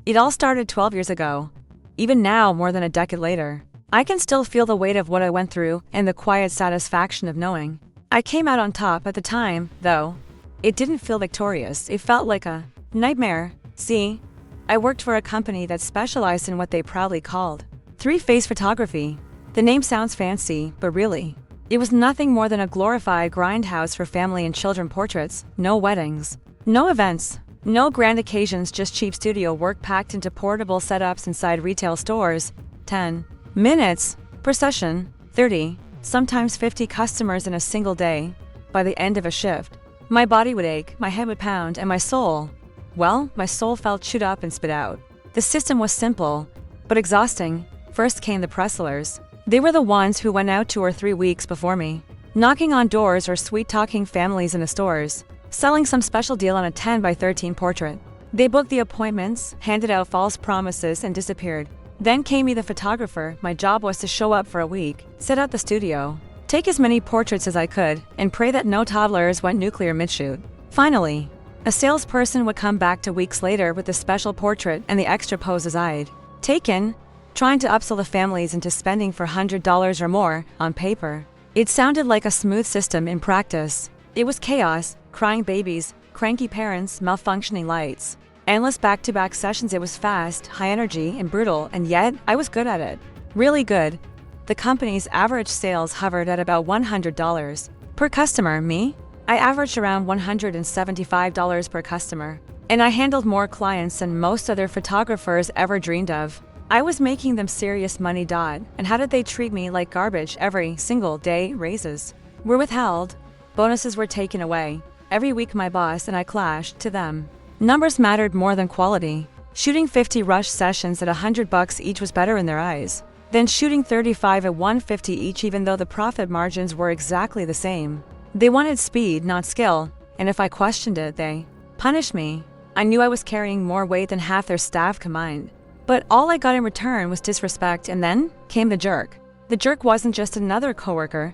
It all started 12 years ago. Even now, more than a decade later, I can still feel the weight of what I went through and the quiet satisfaction of knowing I came out on top. At the time, though, it didn't feel victorious. It felt like a nightmare. See, I worked for a company that specialized in what they proudly called three-phase photography. The name sounds fancy, but really, it was nothing more than a glorified grindhouse for family and children portraits. No weddings, no events, no grand occasions, just cheap studio work packed into portable setups inside retail stores. 10 minutes per session, 30, sometimes 50 customers in a single day. By the end of a shift, my body would ache, my head would pound, and my soul felt chewed up and spit out. The system was simple, but exhausting. First came the press-sellers. They were the ones who went out 2 or 3 weeks before me, knocking on doors or sweet-talking families in the stores, selling some special deal on a 10 by 13 portrait. They booked the appointments, handed out false promises, and disappeared. Then came me, the photographer. My job was to show up for a week, set out the studio, take as many portraits as I could, and pray that no toddlers went nuclear mid-shoot. Finally, a salesperson would come back 2 weeks later with the special portrait and the extra poses I'd taken, trying to upsell the families into spending for $100 or more. On paper, it sounded like a smooth system. In practice, it was chaos, crying babies, cranky parents, malfunctioning lights, endless back-to-back sessions. It was fast, high energy, and brutal, and yet I was good at it. Really good. The company's average sales hovered at about $100 per customer. Me? I averaged around $175 per customer, and I handled more clients than most other photographers ever dreamed of. I was making them serious money. And how did they treat me? Like garbage every single day. Raises were withheld, bonuses were taken away. Every week my boss and I clashed. To them, numbers mattered more than quality. Shooting 50 rush sessions at $100 each was better in their eyes than shooting 35 at $150 each, even though the profit margins were exactly the same. They wanted speed, not skill, and if I questioned it, they punished me. I knew I was carrying more weight than half their staff combined, but all I got in return was disrespect. And then came the jerk. The jerk wasn't just another coworker.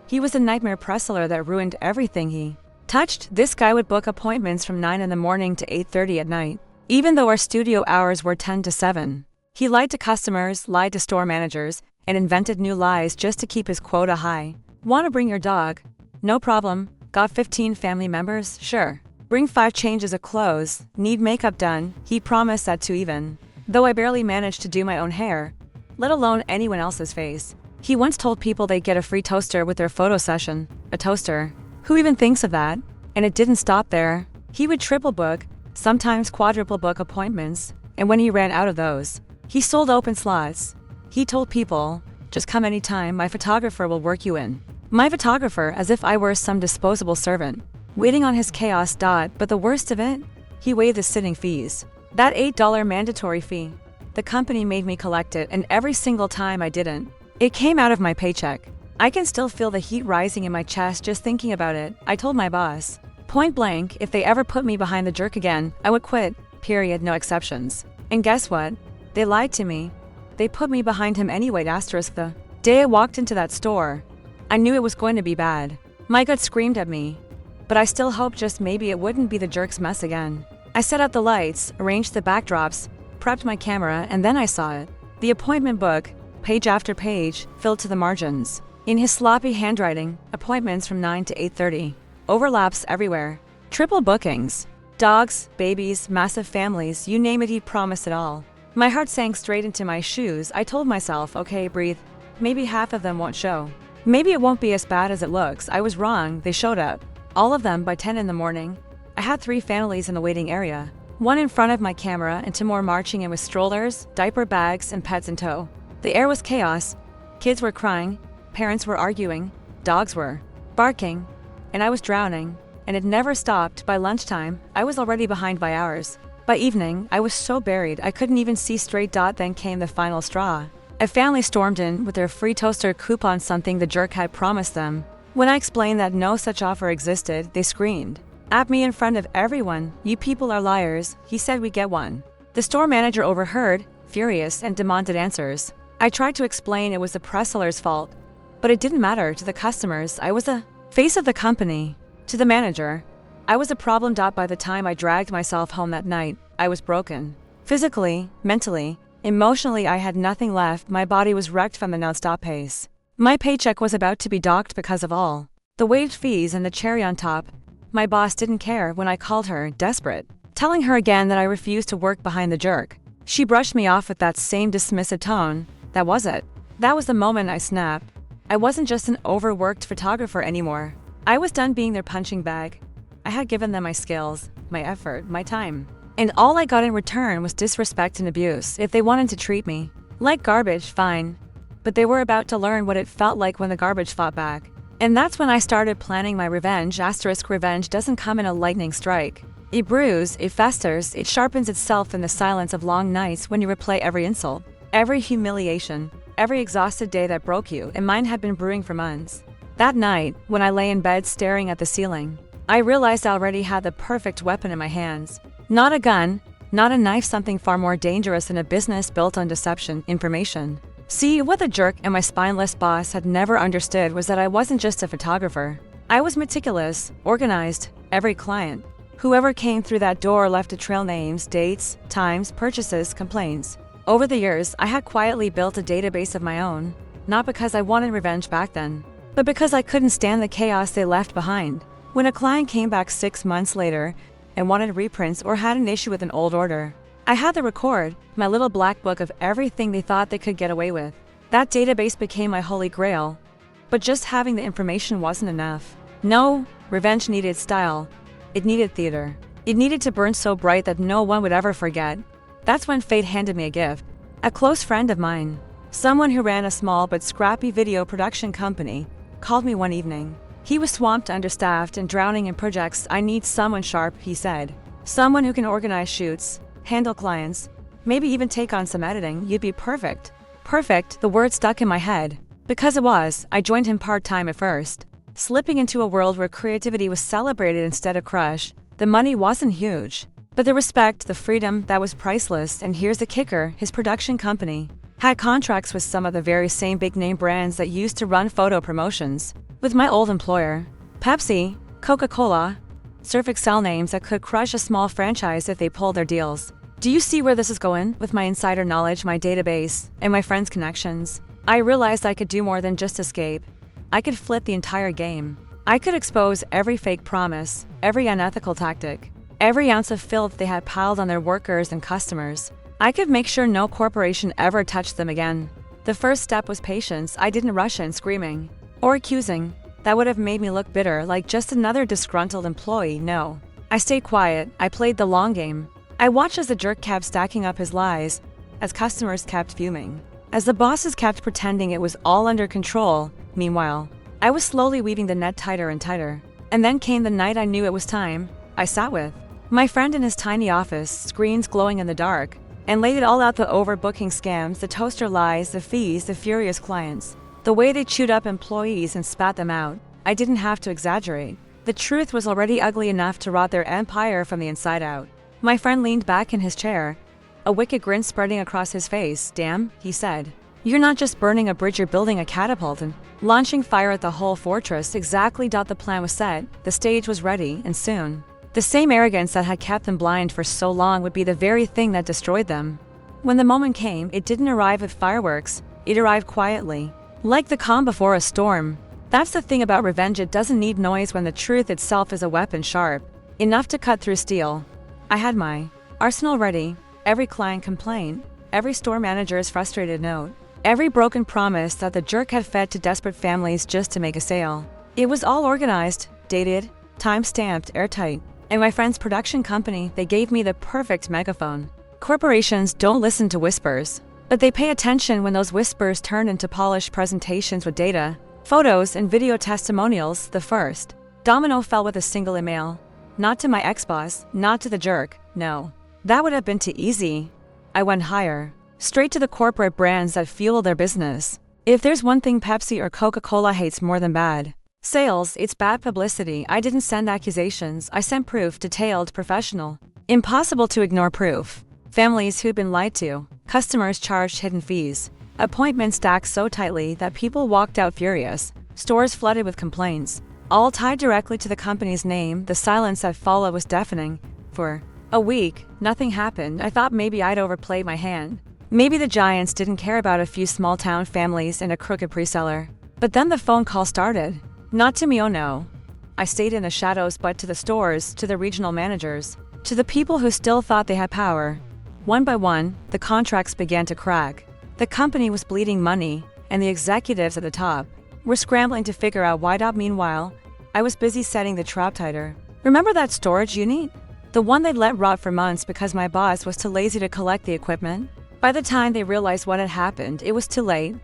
He was a nightmare press-seller that ruined everything he touched. This guy would book appointments from 9 in the morning to 8:30 at night, even though our studio hours were 10 to 7. He lied to customers, lied to store managers, and invented new lies just to keep his quota high. Want to bring your dog? No problem. Got 15 family members? Sure. Bring 5 changes of clothes. Need makeup done? He promised that too, even though I barely managed to do my own hair, let alone anyone else's face. He once told people they'd get a free toaster with their photo session. A toaster? Who even thinks of that? And it didn't stop there. He would triple book, sometimes quadruple book appointments, and when he ran out of those, he sold open slots. He told people, just come anytime, my photographer will work you in. My photographer, as if I were some disposable servant, waiting on his chaos. But the worst of it? He waived the sitting fees. That $8 mandatory fee. The company made me collect it, and every single time I didn't, it came out of my paycheck. I can still feel the heat rising in my chest just thinking about it. I told my boss, point blank, if they ever put me behind the jerk again, I would quit. Period, no exceptions. And guess what? They lied to me. They put me behind him anyway. The day I walked into that store, I knew it was going to be bad. My gut screamed at me, but I still hoped just maybe it wouldn't be the jerk's mess again. I set up the lights, arranged the backdrops, prepped my camera, and then I saw it. The appointment book, page after page, filled to the margins. In his sloppy handwriting, appointments from 9 to 8:30. Overlaps everywhere. Triple bookings. Dogs, babies, massive families, you name it, he promised it all. My heart sank straight into my shoes. I told myself, okay, breathe. Maybe half of them won't show. Maybe it won't be as bad as it looks. I was wrong. They showed up. All of them by 10 in the morning. I had 3 families in the waiting area. 1 in front of my camera and 2 more marching in with strollers, diaper bags, and pets in tow. The air was chaos. Kids were crying. Parents were arguing. Dogs were barking. And I was drowning. And it never stopped. By lunchtime, I was already behind by hours. By evening, I was so buried I couldn't even see straight. Then came the final straw. A family stormed in with their free toaster coupon, something the jerk had promised them. When I explained that no such offer existed, they screamed at me in front of everyone. You people are liars. He said we get one. The store manager overheard, furious, and demanded answers. I tried to explain it was the press-seller's fault, but it didn't matter. To the customers, I was the face of the company. To the manager, I was a problem. By the time I dragged myself home that night, I was broken. Physically, mentally, emotionally, I had nothing left. My body was wrecked from the nonstop pace. My paycheck was about to be docked because of all the waived fees, and the cherry on top, my boss didn't care when I called her, desperate, telling her again that I refused to work behind the jerk. She brushed me off with that same dismissive tone. That was it. That was the moment I snapped. I wasn't just an overworked photographer anymore. I was done being their punching bag. I had given them my skills, my effort, my time. And all I got in return was disrespect and abuse. If they wanted to treat me like garbage, fine. But they were about to learn what it felt like when the garbage fought back. And that's when I started planning my revenge. Revenge doesn't come in a lightning strike. It brews, it festers, it sharpens itself in the silence of long nights when you replay every insult, every humiliation, every exhausted day that broke you, and mine had been brewing for months. That night, when I lay in bed staring at the ceiling, I realized I already had the perfect weapon in my hands. Not a gun, not a knife, something far more dangerous than a business built on deception, information. See, what the jerk and my spineless boss had never understood was that I wasn't just a photographer. I was meticulous, organized. Every client, whoever came through that door, left a trail: names, dates, times, purchases, complaints. Over the years, I had quietly built a database of my own, not because I wanted revenge back then, but because I couldn't stand the chaos they left behind. When a client came back 6 months later and wanted reprints or had an issue with an old order, I had the record, my little black book of everything they thought they could get away with. That database became my holy grail. But just having the information wasn't enough. No, revenge needed style. It needed theater. It needed to burn so bright that no one would ever forget. That's when fate handed me a gift. A close friend of mine, someone who ran a small but scrappy video production company, called me one evening. He was swamped, understaffed, and drowning in projects. "I need someone sharp," he said. "Someone who can organize shoots, handle clients, maybe even take on some editing. You'd be perfect." Perfect, the word stuck in my head. Because it was. I joined him part-time at first, slipping into a world where creativity was celebrated instead of crushed. The money wasn't huge, but the respect, the freedom, that was priceless. And here's the kicker: his production company had contracts with some of the very same big-name brands that used to run photo promotions with my old employer. Pepsi, Coca-Cola, Surf Excel, names that could crush a small franchise if they pulled their deals. Do you see where this is going? With my insider knowledge, my database, and my friends' connections, I realized I could do more than just escape. I could flip the entire game. I could expose every fake promise, every unethical tactic, every ounce of filth they had piled on their workers and customers. I could make sure no corporation ever touched them again. The first step was patience. I didn't rush in screaming or accusing. That would have made me look bitter, like just another disgruntled employee. No. I stayed quiet. I played the long game. I watched as the jerk kept stacking up his lies, as customers kept fuming, as the bosses kept pretending it was all under control. Meanwhile, I was slowly weaving the net tighter and tighter. And then came the night I knew it was time. I sat with my friend in his tiny office, screens glowing in the dark, and laid it all out: the overbooking scams, the toaster lies, the fees, the furious clients, the way they chewed up employees and spat them out. I didn't have to exaggerate. The truth was already ugly enough to rot their empire from the inside out. My friend leaned back in his chair, a wicked grin spreading across his face. "Damn," he said. "You're not just burning a bridge, you're building a catapult and launching fire at the whole fortress." Exactly. The plan was set, the stage was ready, and soon, the same arrogance that had kept them blind for so long would be the very thing that destroyed them. When the moment came, it didn't arrive with fireworks. It arrived quietly, like the calm before a storm. That's the thing about revenge: it doesn't need noise when the truth itself is a weapon sharp enough to cut through steel. I had my arsenal ready. Every client complaint, every store manager's frustrated note, every broken promise that the jerk had fed to desperate families just to make a sale. It was all organized, dated, time-stamped, airtight. And my friend's production company, they gave me the perfect megaphone. Corporations don't listen to whispers, but they pay attention when those whispers turn into polished presentations with data, photos, and video testimonials. The first domino fell with a single email. Not to my ex-boss, not to the jerk, no. That would have been too easy. I went higher, straight to the corporate brands that fuel their business. If there's one thing Pepsi or Coca-Cola hates more than bad sales, it's bad publicity. I didn't send accusations, I sent proof, detailed, professional. Impossible to ignore proof. Families who'd been lied to, customers charged hidden fees, appointments stacked so tightly that people walked out furious, stores flooded with complaints, all tied directly to the company's name. The silence that followed was deafening. For A week, nothing happened. I thought maybe I'd overplayed my hand. Maybe the giants didn't care about a few small-town families and a crooked pre-seller. But then the phone call started. Not to me, oh no. I stayed in the shadows, but to the stores, to the regional managers, to the people who still thought they had power. One by one, the contracts began to crack. The company was bleeding money, and the executives at the top were scrambling to figure out why. Meanwhile, I was busy setting the trap tighter. Remember that storage unit? The one they'd let rot for months because my boss was too lazy to collect the equipment? By the time they realized what had happened, it was too late.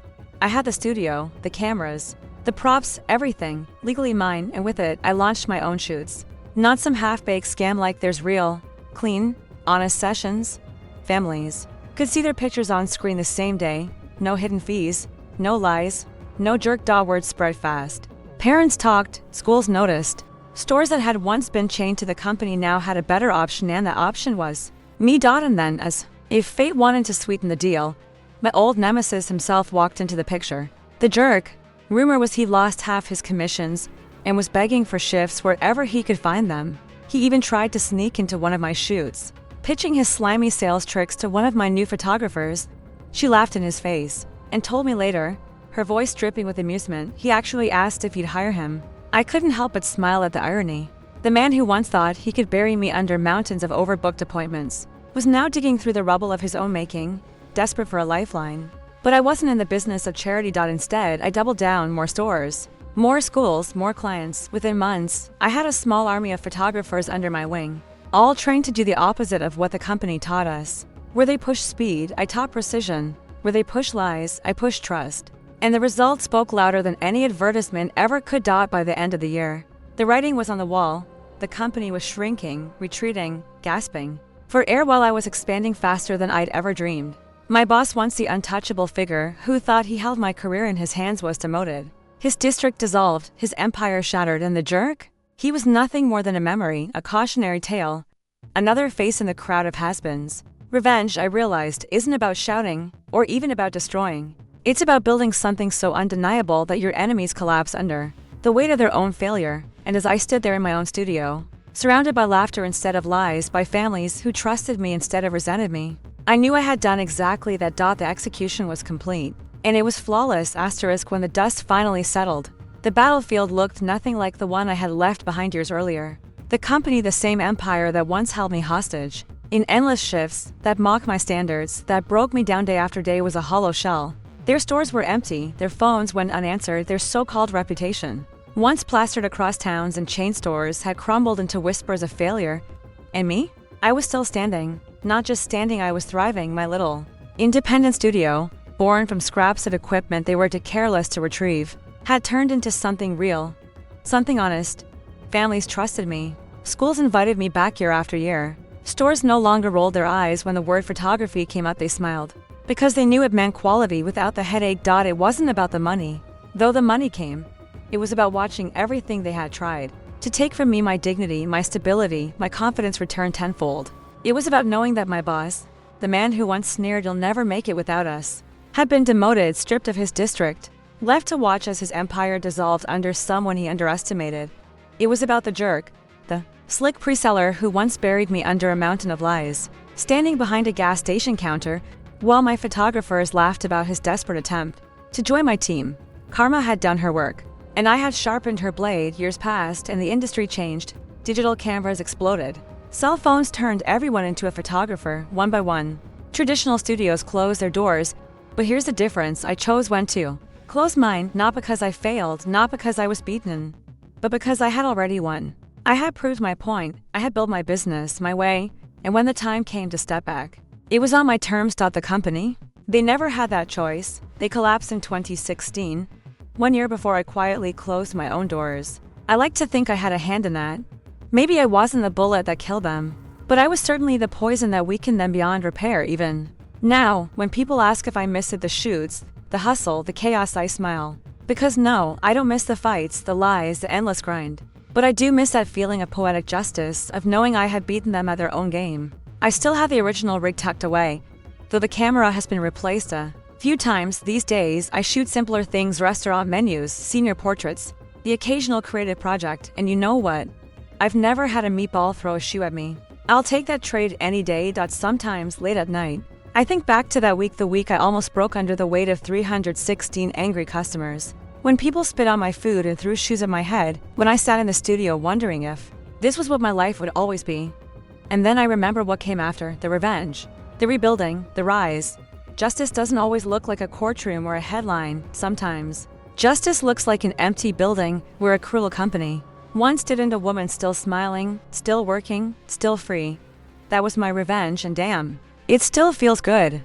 I had the studio, the cameras, the props, everything, legally mine, and with it, I launched my own shoots. Not some half-baked scam like there's real, clean, honest sessions. Families could see their pictures on screen the same day, no hidden fees, no lies, no jerk. Words spread fast. Parents talked, schools noticed. Stores that had once been chained to the company now had a better option, and that option was me. And then, as if fate wanted to sweeten the deal, my old nemesis himself walked into the picture. The jerk. Rumor was he lost half his commissions and was begging for shifts wherever he could find them. He even tried to sneak into one of my shoots, pitching his slimy sales tricks to one of my new photographers. She laughed in his face and told me later, her voice dripping with amusement, he actually asked if he'd hire him. I couldn't help but smile at the irony. The man who once thought he could bury me under mountains of overbooked appointments was now digging through the rubble of his own making, desperate for a lifeline. But I wasn't in the business of charity. Instead, I doubled down. More stores, more schools, more clients. Within months, I had a small army of photographers under my wing, all trained to do the opposite of what the company taught us. Where they pushed speed, I taught precision. Where they pushed lies, I pushed trust. And the results spoke louder than any advertisement ever could. By the end of the year, the writing was on the wall. The company was shrinking, retreating, gasping for air while I was expanding faster than I'd ever dreamed. My boss, once the untouchable figure who thought he held my career in his hands, was demoted. His district dissolved, his empire shattered, and the jerk? He was nothing more than a memory, a cautionary tale, another face in the crowd of has-beens. Revenge, I realized, isn't about shouting, or even about destroying. It's about building something so undeniable that your enemies collapse under the weight of their own failure. And as I stood there in my own studio, surrounded by laughter instead of lies, by families who trusted me instead of resented me, I knew I had done exactly that. The execution was complete, and it was flawless. When the dust finally settled, the battlefield looked nothing like the one I had left behind years earlier. The company, the same empire that once held me hostage in endless shifts, that mocked my standards, that broke me down day after day, was a hollow shell. Their stores were empty, their phones went unanswered, their so-called reputation, once plastered across towns and chain stores, had crumbled into whispers of failure. And me? I was still standing. Not just standing, I was thriving. My little independent studio, born from scraps of equipment they were too careless to retrieve, had turned into something real, something honest. Families trusted me. Schools invited me back year after year. Stores no longer rolled their eyes when the word photography came out. They smiled, because they knew it meant quality without the headache. It wasn't about the money, though the money came. It was about watching everything they had tried to take from me, my dignity, my stability, my confidence, return tenfold. It was about knowing that my boss, the man who once sneered, "You'll never make it without us," had been demoted, stripped of his district, left to watch as his empire dissolved under someone he underestimated. It was about the jerk, the slick pre-seller who once buried me under a mountain of lies, standing behind a gas station counter while my photographers laughed about his desperate attempt to join my team. Karma had done her work, and I had sharpened her blade. Years passed and the industry changed. Digital cameras exploded. Cell phones turned everyone into a photographer, one by one. Traditional studios closed their doors, but here's the difference: I chose when to close mine, not because I failed, not because I was beaten, but because I had already won. I had proved my point, I had built my business, my way, and when the time came to step back, it was on my terms. The company? They never had that choice. They collapsed in 2016, 1 year before I quietly closed my own doors. I like to think I had a hand in that. Maybe I wasn't the bullet that killed them, but I was certainly the poison that weakened them beyond repair. Even now, when people ask if I miss it, the shoots, the hustle, the chaos, I smile. Because no, I don't miss the fights, the lies, the endless grind. But I do miss that feeling of poetic justice, of knowing I had beaten them at their own game. I still have the original rig tucked away, though the camera has been replaced a few times. These days, I shoot simpler things: restaurant menus, senior portraits, the occasional creative project. And you know what? I've never had a meatball throw a shoe at me. I'll take that trade any day. Sometimes late at night, I think back to that week, the week I almost broke under the weight of 316 angry customers. When people spit on my food and threw shoes at my head, when I sat in the studio wondering if this was what my life would always be. And then I remember what came after: the revenge, the rebuilding, the rise. Justice doesn't always look like a courtroom or a headline. Sometimes justice looks like an empty building where a cruel company once didn't. A woman still smiling, still working, still free. That was my revenge, and damn, it still feels good.